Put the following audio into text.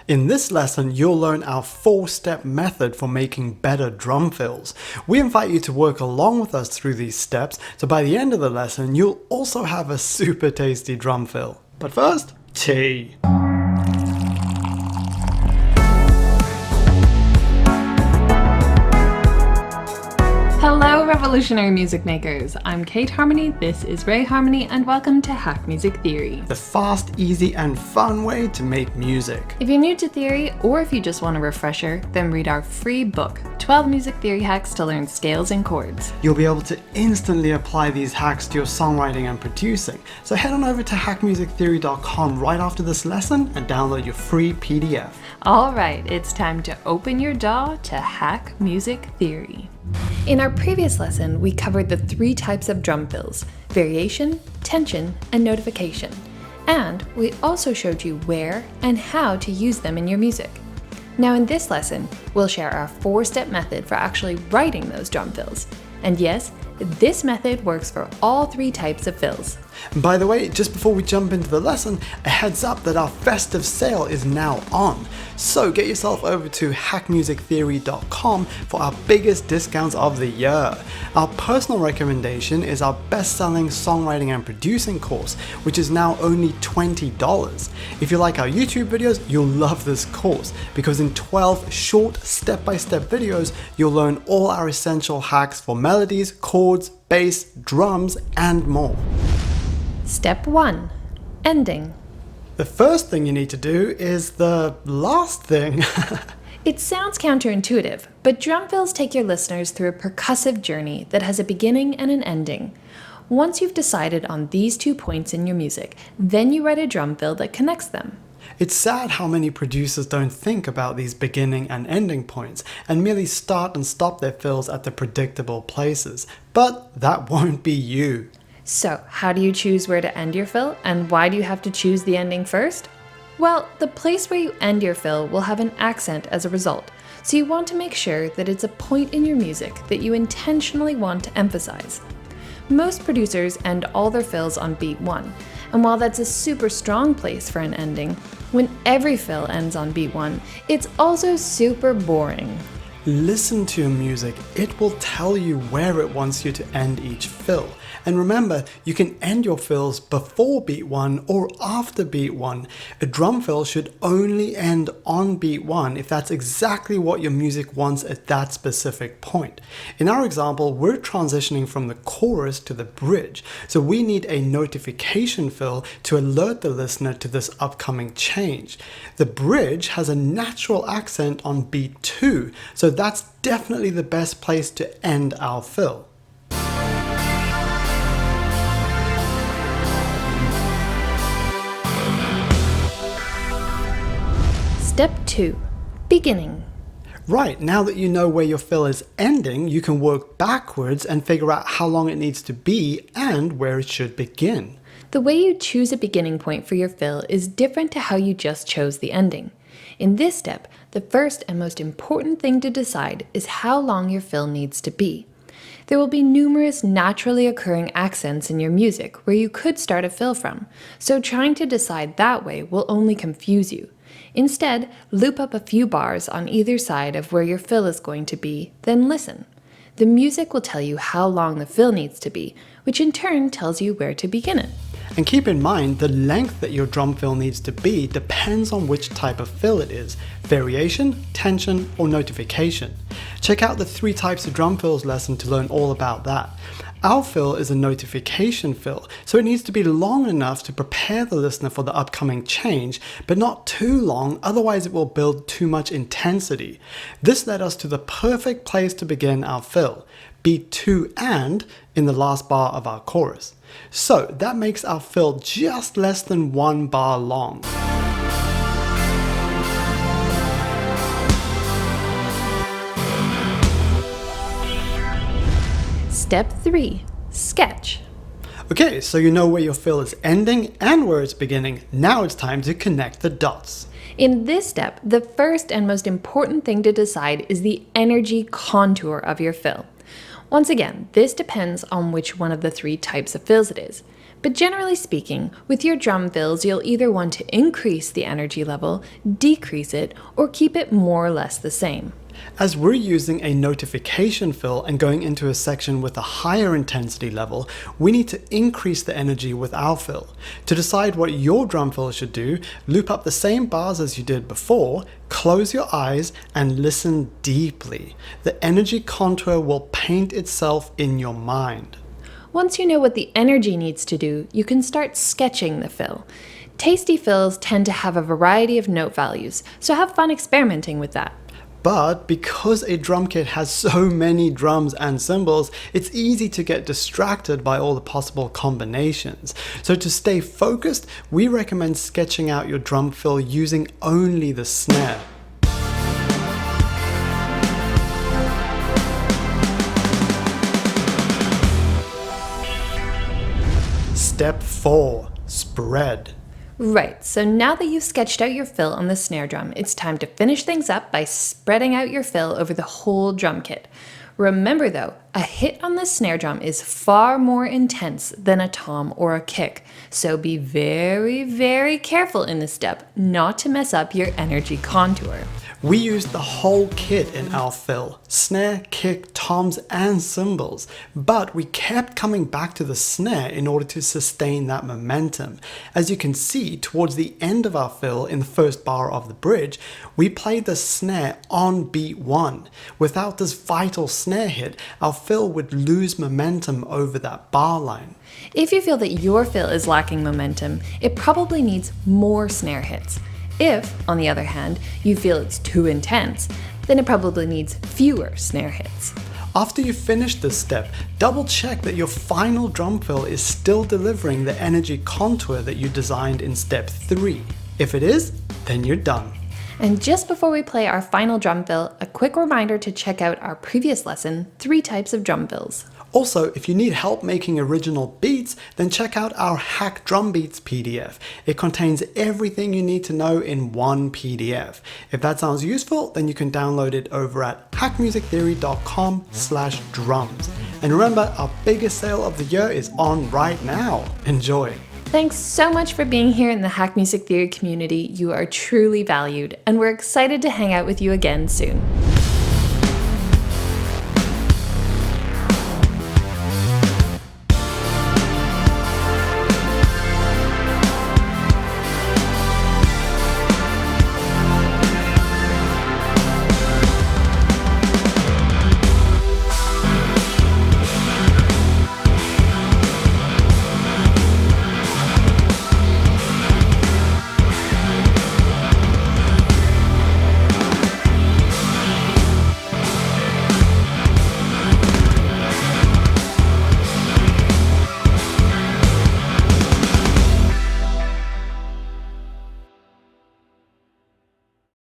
In this lesson, you'll learn our 4-step method for making better drum fills. We invite you to work along with us through these steps, so by the end of the lesson, you'll also have a super tasty drum fill. But first, tea. Hello revolutionary music makers, I'm Kate Harmony, this is Ray Harmony, and welcome to Hack Music Theory. The fast, easy, and fun way to make music. If you're new to theory, or if you just want a refresher, then read our free book, 12 Music Theory Hacks to Learn Scales and Chords. You'll be able to instantly apply these hacks to your songwriting and producing. So head on over to hackmusictheory.com right after this lesson and download your free PDF. Alright, it's time to open your DAW to Hack Music Theory. In our previous lesson, we covered the 3 types of drum fills: variation, tension, and notification. And we also showed you where and how to use them in your music. Now in this lesson, we'll share our 4-step method for actually writing those drum fills. And yes, this method works for all 3 types of fills. And by the way, just before we jump into the lesson, a heads up that our festive sale is now on. So get yourself over to hackmusictheory.com for our biggest discounts of the year. Our personal recommendation is our best-selling songwriting and producing course, which is now only $20. If you like our YouTube videos, you'll love this course because in 12 short step-by-step videos, you'll learn all our essential hacks for melodies, chords, bass, drums, and more. Step 1. Ending. The first thing you need to do is the last thing. It sounds counterintuitive, but drum fills take your listeners through a percussive journey that has a beginning and an ending. Once you've decided on these 2 points in your music, then you write a drum fill that connects them. It's sad how many producers don't think about these beginning and ending points and merely start and stop their fills at the predictable places. But that won't be you. So, how do you choose where to end your fill, and why do you have to choose the ending first? Well, the place where you end your fill will have an accent as a result, so you want to make sure that it's a point in your music that you intentionally want to emphasize. Most producers end all their fills on beat 1, and while that's a super strong place for an ending, when every fill ends on beat 1, it's also super boring. Listen to your music, it will tell you where it wants you to end each fill. And remember, you can end your fills before beat 1 or after beat 1. A drum fill should only end on beat 1 if that's exactly what your music wants at that specific point. In our example, we're transitioning from the chorus to the bridge, so we need a notification fill to alert the listener to this upcoming change. The bridge has a natural accent on beat 2, so that's definitely the best place to end our fill. Step 2. Beginning. Right, now that you know where your fill is ending, you can work backwards and figure out how long it needs to be and where it should begin. The way you choose a beginning point for your fill is different to how you just chose the ending. In this step, the first and most important thing to decide is how long your fill needs to be. There will be numerous naturally occurring accents in your music where you could start a fill from, so trying to decide that way will only confuse you. Instead, loop up a few bars on either side of where your fill is going to be, then listen. The music will tell you how long the fill needs to be, which in turn tells you where to begin it. And keep in mind, the length that your drum fill needs to be depends on which type of fill it is: variation, tension, or notification. Check out the 3 types of drum fills lesson to learn all about that. Our fill is a notification fill, so it needs to be long enough to prepare the listener for the upcoming change, but not too long, otherwise it will build too much intensity. This led us to the perfect place to begin our fill, beat 2 and in the last bar of our chorus. So that makes our fill just less than 1 bar long. Step 3. Sketch. Okay, so you know where your fill is ending and where it's beginning. Now it's time to connect the dots. In this step, the first and most important thing to decide is the energy contour of your fill. Once again, this depends on which one of the 3 types of fills it is. But generally speaking, with your drum fills, you'll either want to increase the energy level, decrease it, or keep it more or less the same. As we're using a notification fill and going into a section with a higher intensity level, we need to increase the energy with our fill. To decide what your drum fill should do, loop up the same bars as you did before, close your eyes, and listen deeply. The energy contour will paint itself in your mind. Once you know what the energy needs to do, you can start sketching the fill. Tasty fills tend to have a variety of note values, so have fun experimenting with that. But because a drum kit has so many drums and cymbals, it's easy to get distracted by all the possible combinations. So to stay focused, we recommend sketching out your drum fill using only the snare. Step 4. Spread. Right, so now that you've sketched out your fill on the snare drum, it's time to finish things up by spreading out your fill over the whole drum kit. Remember though, a hit on the snare drum is far more intense than a tom or a kick, so be very, very careful in this step not to mess up your energy contour. We used the whole kit in our fill, snare, kick, toms, and cymbals, but we kept coming back to the snare in order to sustain that momentum. As you can see, towards the end of our fill in the first bar of the bridge, we played the snare on beat 1. Without this vital snare hit, our fill would lose momentum over that bar line. If you feel that your fill is lacking momentum, it probably needs more snare hits. If, on the other hand, you feel it's too intense, then it probably needs fewer snare hits. After you finish this step, double check that your final drum fill is still delivering the energy contour that you designed in step 3. If it is, then you're done. And just before we play our final drum fill, a quick reminder to check out our previous lesson, 3 types of drum fills. Also, if you need help making original beats, then check out our Hack Drum Beats PDF. It contains everything you need to know in one PDF. If that sounds useful, then you can download it over at hackmusictheory.com/drums. And remember, our biggest sale of the year is on right now. Enjoy! Thanks so much for being here in the Hack Music Theory community. You are truly valued, and we're excited to hang out with you again soon.